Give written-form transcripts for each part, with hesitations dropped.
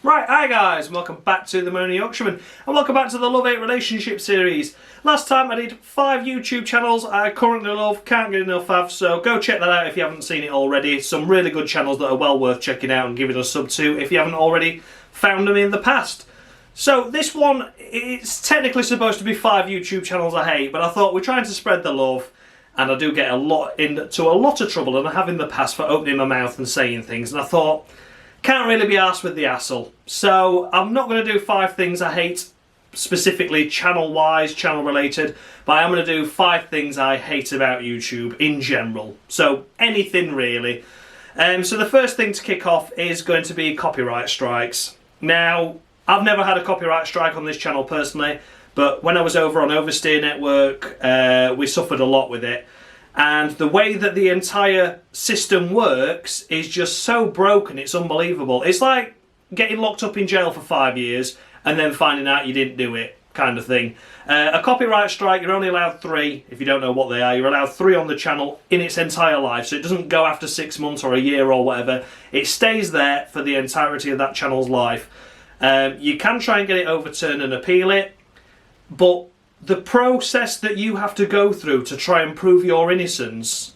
Right, hi guys, and welcome back to the Moaning Yorkshireman, and welcome back to the Love-Hate Relationship series. Last time I did 5 YouTube channels I currently love, can't get enough of, so go check that out if you haven't seen it already. Some really good channels that are well worth checking out and giving a sub to if you haven't already found them in the past. So this one, it's technically supposed to be 5 YouTube channels I hate, but I thought we're trying to spread the love, and I do get into a lot of trouble, and I have in the past, for opening my mouth and saying things, and I thought, can't really be arsed with the hassle. So I'm not going to do 5 things I hate, specifically channel-wise, channel-related, but I'm going to do 5 things I hate about YouTube in general. So anything really. So the first thing to kick off is going to be copyright strikes. Now, I've never had a copyright strike on this channel personally, but when I was over on Oversteer Network, we suffered a lot with it. And the way that the entire system works is just so broken, it's unbelievable. It's like getting locked up in jail for 5 years and then finding out you didn't do it, kind of thing. A copyright strike, you're only allowed 3, if you don't know what they are. You're allowed 3 on the channel in its entire life, so it doesn't go after 6 months or a year or whatever. It stays there for the entirety of that channel's life. You can try and get it overturned and appeal it, but the process that you have to go through to try and prove your innocence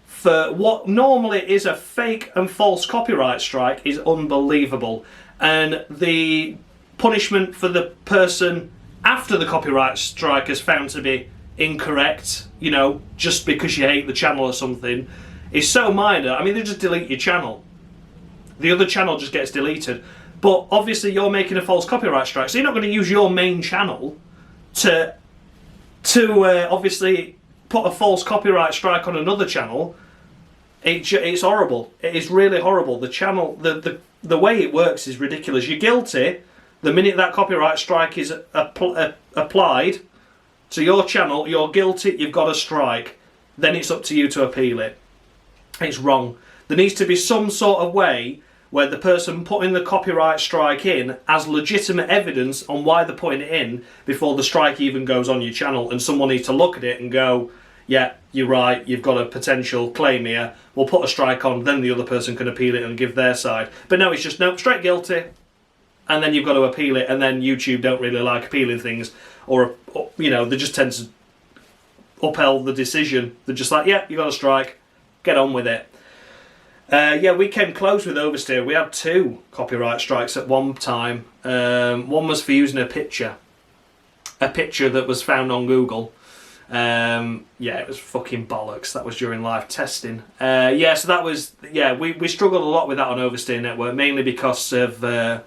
for what normally is a fake and false copyright strike is unbelievable. And the punishment for the person after the copyright strike is found to be incorrect, you know, just because you hate the channel or something, is so minor. I mean, they just delete your channel. The other channel just gets deleted. But obviously you're making a false copyright strike, so you're not going to use your main channel to obviously put a false copyright strike on another channel. It's horrible. It is really horrible. The channel, the way it works is ridiculous. You're guilty the minute that copyright strike is applied to your channel. You're guilty. You've got a strike. Then it's up to you to appeal it. It's wrong. There needs to be some sort of way where the person putting the copyright strike in has legitimate evidence on why they're putting it in before the strike even goes on your channel, and someone needs to look at it and go, yeah, you're right, you've got a potential claim here, we'll put a strike on, then the other person can appeal it and give their side. But no, it's just, no, straight guilty, and then you've got to appeal it, and then YouTube don't really like appealing things, or, you know, they just tend to upheld the decision. They're just like, yeah, you got a strike, get on with it. Yeah, we came close with Oversteer. We had 2 copyright strikes at one time. One was for using a picture that was found on Google. Yeah, it was fucking bollocks. That was during live testing. Yeah, so that was, yeah, we struggled a lot with that on Oversteer Network, mainly because of, I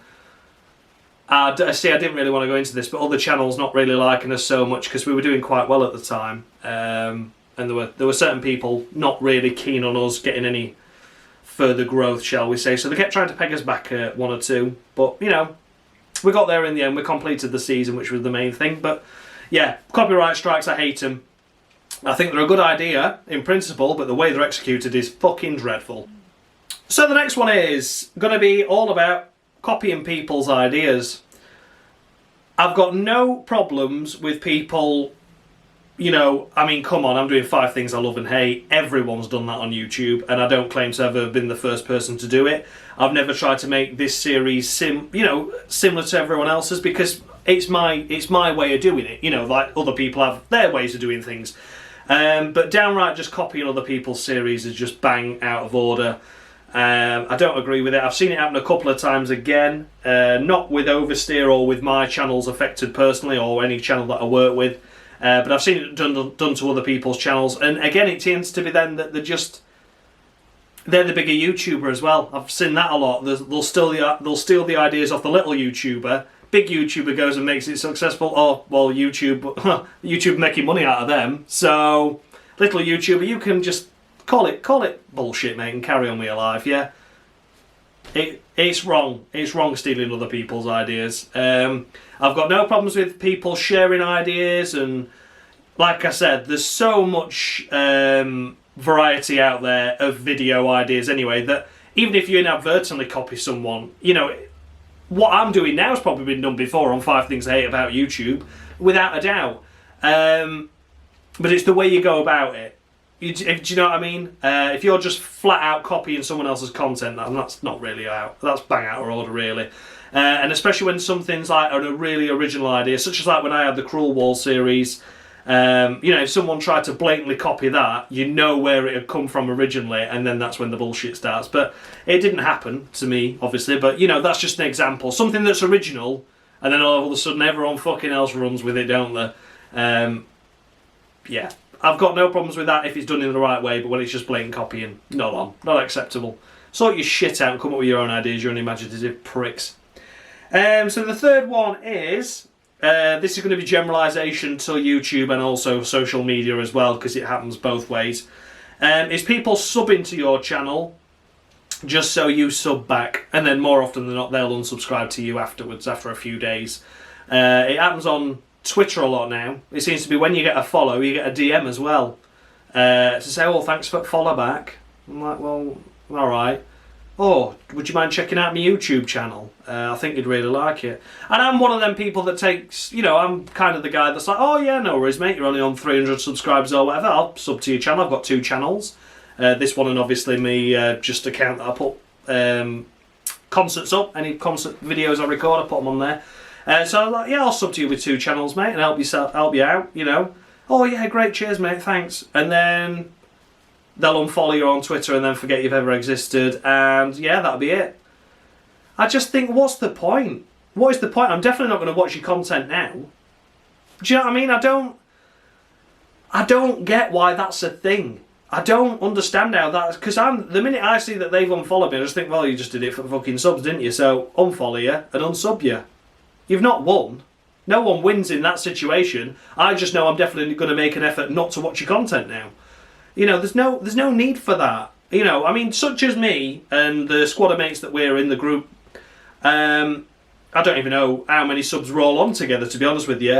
didn't really want to go into this, but other channels not really liking us so much because we were doing quite well at the time. And there were certain people not really keen on us getting any further growth, shall we say, so they kept trying to peg us back 1 or 2, but you know, we got there in the end. We completed the season, which was the main thing. But yeah, copyright strikes, I hate them. I think they're a good idea in principle, but the way they're executed is fucking dreadful. So the next one is going to be all about copying people's ideas. I've got no problems with people, you know, I mean, come on, I'm doing 5 things I love and hate. Everyone's done that on YouTube, and I don't claim to have ever been the first person to do it. I've never tried to make this series similar to everyone else's, because it's my way of doing it. You know, like other people have their ways of doing things. But downright just copying other people's series is just bang out of order. I don't agree with it. I've seen it happen a couple of times again, not with Oversteer or with my channels affected personally, or any channel that I work with. But I've seen it done to other people's channels, and again, it tends to be then that they're the bigger YouTuber as well. I've seen that a lot. They'll steal the ideas off the little YouTuber. Big YouTuber goes and makes it successful. Oh, well, YouTube making money out of them. So little YouTuber, you can just call it bullshit, mate, and carry on with your life. Yeah, it's wrong. It's wrong stealing other people's ideas. I've got no problems with people sharing ideas, and like I said, there's so much variety out there of video ideas anyway, that even if you inadvertently copy someone, you know, what I'm doing now has probably been done before on 5 Things I Hate About YouTube, without a doubt. But it's the way you go about it. Do you know what I mean? If you're just flat out copying someone else's content, that's not really out. That's bang out of order, really. And especially when something's like a really original idea, such as like when I had the Cruel Wall series. You know, if someone tried to blatantly copy that, you know where it had come from originally, and then that's when the bullshit starts. But it didn't happen to me, obviously. But you know, that's just an example. Something that's original, and then all of a sudden everyone fucking else runs with it, don't they? Yeah. I've got no problems with that if it's done in the right way, but when it's just blatant copying, not acceptable. Sort your shit out and come up with your own ideas, your own imaginative pricks. So the third one is, this is going to be generalisation to YouTube and also social media as well, because it happens both ways. Is people subbing to your channel just so you sub back, and then more often than not they'll unsubscribe to you afterwards, after a few days. It happens on Twitter a lot now. It seems to be when you get a follow, you get a DM as well. To say, oh, thanks for follow back. I'm like, well, alright. Oh, would you mind checking out my YouTube channel? I think you'd really like it. And I'm one of them people that takes, you know, I'm kind of the guy that's like, oh yeah, no worries mate, you're only on 300 subscribers or whatever, I'll sub to your channel. I've got 2 channels. This one and obviously me just account that I put concerts up. Any concert videos I record, I put them on there. So I was like, yeah, I'll sub to you with 2 channels, mate, and help you out, you know. Oh yeah, great, cheers, mate, thanks. And then they'll unfollow you on Twitter and then forget you've ever existed, and yeah, that'll be it. I just think, what's the point? What is the point? I'm definitely not going to watch your content now. Do you know what I mean? I don't get why that's a thing. I don't understand how that, because the minute I see that they've unfollowed me, I just think, well, you just did it for fucking subs, didn't you? So unfollow you and unsub you. You've not won. No one wins in that situation. I just know I'm definitely going to make an effort not to watch your content now. You know, there's no need for that. You know, I mean, such as me and the squad of mates that we're in the group, I don't even know how many subs we're all on together, to be honest with you.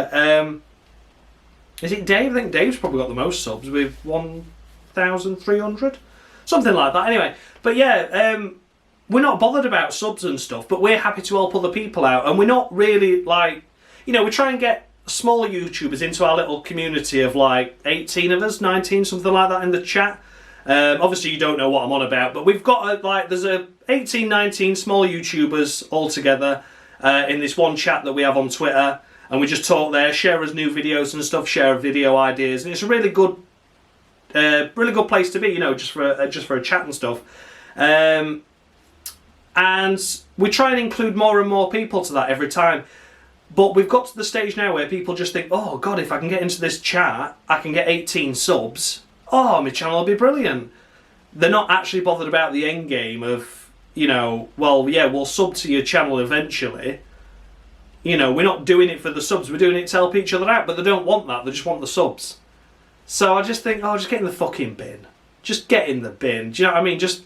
Is it Dave? I think Dave's probably got the most subs with 1,300? Something like that, anyway. But yeah, we're not bothered about subs and stuff, but we're happy to help other people out, and we're not really like, you know, we try and get smaller YouTubers into our little community of like 18 of us, 19, something like that in the chat. Obviously you don't know what I'm on about, but we've got there's 18, 19 small YouTubers all together in this one chat that we have on Twitter, and we just talk there, share us new videos and stuff, share video ideas, and it's a really good place to be, you know, just for a chat and stuff. And we try and include more and more people to that every time. But we've got to the stage now where people just think, oh God, if I can get into this chat, I can get 18 subs. Oh, my channel will be brilliant. They're not actually bothered about the end game of, you know, well, yeah, we'll sub to your channel eventually. You know, we're not doing it for the subs, we're doing it to help each other out, but they don't want that, they just want the subs. So I just think, oh, just get in the fucking bin. Just get in the bin. Do you know what I mean? Just,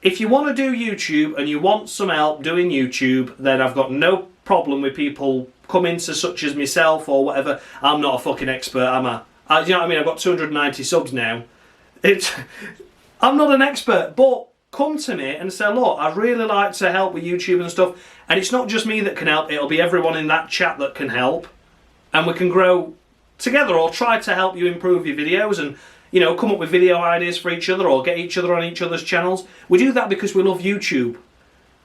if you want to do YouTube and you want some help doing YouTube, then I've got no problem with people coming to such as myself or whatever. I'm not a fucking expert, am I? You know what I mean? I've got 290 subs now. I'm not an expert, but come to me and say, look, I'd really like to help with YouTube and stuff. And it's not just me that can help, it'll be everyone in that chat that can help. And we can grow together, or try to help you improve your videos and, you know, come up with video ideas for each other, or get each other on each other's channels. We do that because we love YouTube.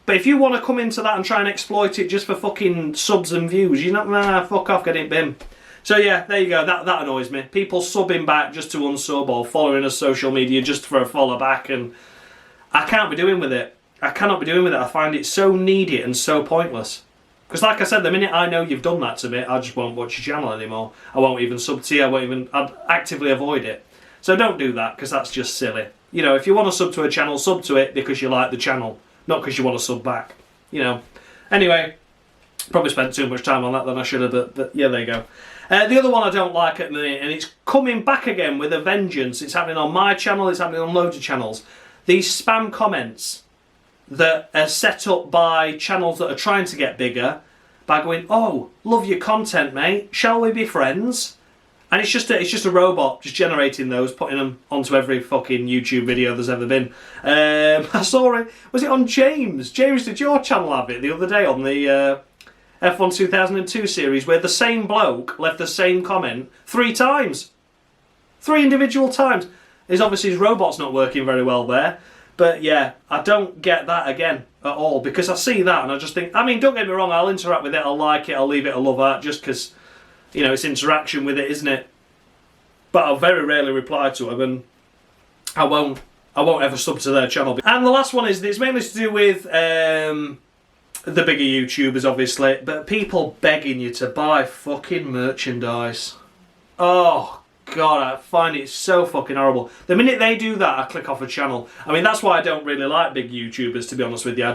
But if you want to come into that and try and exploit it just for fucking subs and views, you're not, nah, fuck off, get it bin. So yeah, there you go, that annoys me. People subbing back just to unsub, or following us social media just for a follow back, and I can't be doing with it. I cannot be doing with it. I find it so needy and so pointless. Because like I said, the minute I know you've done that to me, I just won't watch your channel anymore. I won't even sub to you, I'd actively avoid it. So don't do that, because that's just silly. You know, if you want to sub to a channel, sub to it because you like the channel, not because you want to sub back. You know. Anyway, probably spent too much time on that than I should have, but yeah, there you go. The other one I don't like at the minute, and it's coming back again with a vengeance. It's happening on my channel, it's happening on loads of channels. These spam comments that are set up by channels that are trying to get bigger by going, oh, love your content, mate, shall we be friends? And it's just a robot just generating those, putting them onto every fucking YouTube video there's ever been. I saw it, was it on James? James, did your channel have it the other day on the F1 2002 series, where the same bloke left the same comment 3 times? 3 individual times. is obviously his robot's not working very well there. But yeah, I don't get that again at all, because I see that and I just think, I mean, don't get me wrong, I'll interact with it, I'll like it, I'll leave it a love art, just because, you know, it's interaction with it, isn't it? But I'll very rarely reply to them, and I won't ever sub to their channel. And the last one is, it's mainly to do with the bigger YouTubers, obviously, but people begging you to buy fucking merchandise. Oh, God, I find it so fucking horrible. The minute they do that, I click off a channel. I mean, that's why I don't really like big YouTubers, to be honest with you. I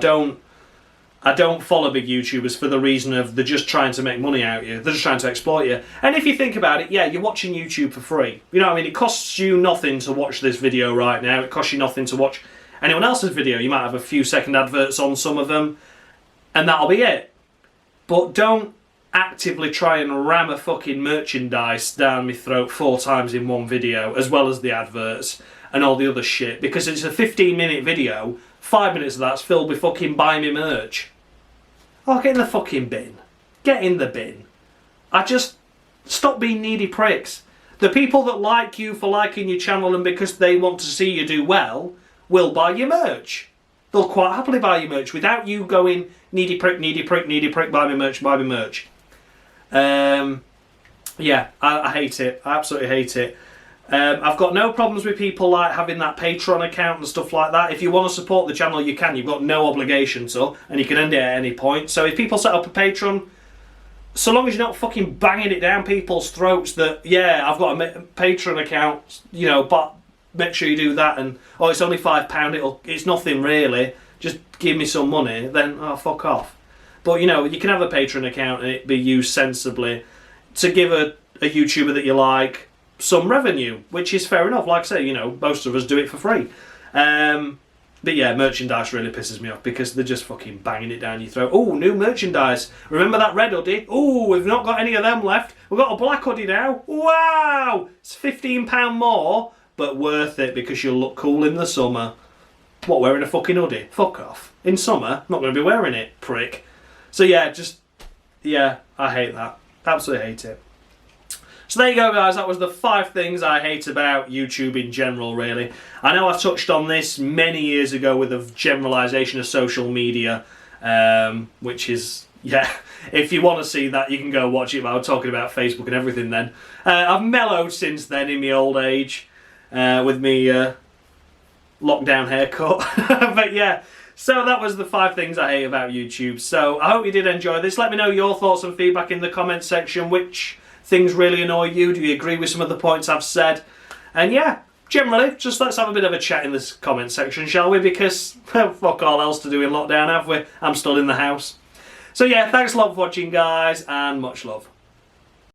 don't follow big YouTubers for the reason of they're just trying to make money out of you. They're just trying to exploit you. And if you think about it, yeah, you're watching YouTube for free. You know what I mean? It costs you nothing to watch this video right now. It costs you nothing to watch anyone else's video. You might have a few second adverts on some of them, and that'll be it. But don't actively try and ram a fucking merchandise down my throat 4 times in one video, as well as the adverts and all the other shit, because it's a 15-minute video, 5 minutes of that's filled with fucking buy me merch. Oh, get in the fucking bin. Get in the bin. Stop being needy pricks. The people that like you for liking your channel and because they want to see you do well will buy your merch. They'll quite happily buy your merch without you going, needy prick, needy prick, needy prick, buy me merch, buy me merch. Yeah, I hate it. I absolutely hate it. I've got no problems with people like having that Patreon account and stuff like that. If you want to support the channel, you can. You've got no obligation to, and you can end it at any point. So if people set up a Patreon, so long as you're not fucking banging it down people's throats that, yeah, I've got a Patreon account, you know, but make sure you do that, and, oh, it's only £5, it's nothing really, just give me some money, then, oh, fuck off. But, you know, you can have a Patreon account and it be used sensibly to give a YouTuber that you like some revenue, which is fair enough. Like I say, you know, most of us do it for free. But yeah, merchandise really pisses me off because they're just fucking banging it down your throat. Oh, new merchandise. Remember that red hoodie? Oh, we've not got any of them left. We've got a black hoodie now. Wow! It's £15 more, but worth it because you'll look cool in the summer. What, wearing a fucking hoodie? Fuck off. In summer, I'm not going to be wearing it, prick. So yeah, yeah, I hate that. Absolutely hate it. So there you go, guys. That was the 5 things I hate about YouTube in general, really. I know I touched on this many years ago with a generalisation of social media, which is, yeah, if you want to see that, you can go watch it. But I was talking about Facebook and everything then. I've mellowed since then in my old age with me lockdown haircut. But yeah, so that was the 5 things I hate about YouTube. So I hope you did enjoy this. Let me know your thoughts and feedback in the comment section. Which things really annoy you? Do you agree with some of the points I've said? And yeah, generally, just let's have a bit of a chat in this comment section, shall we? Because, well, fuck all else to do in lockdown, have we? I'm still in the house. So yeah, thanks a lot for watching, guys, and much love.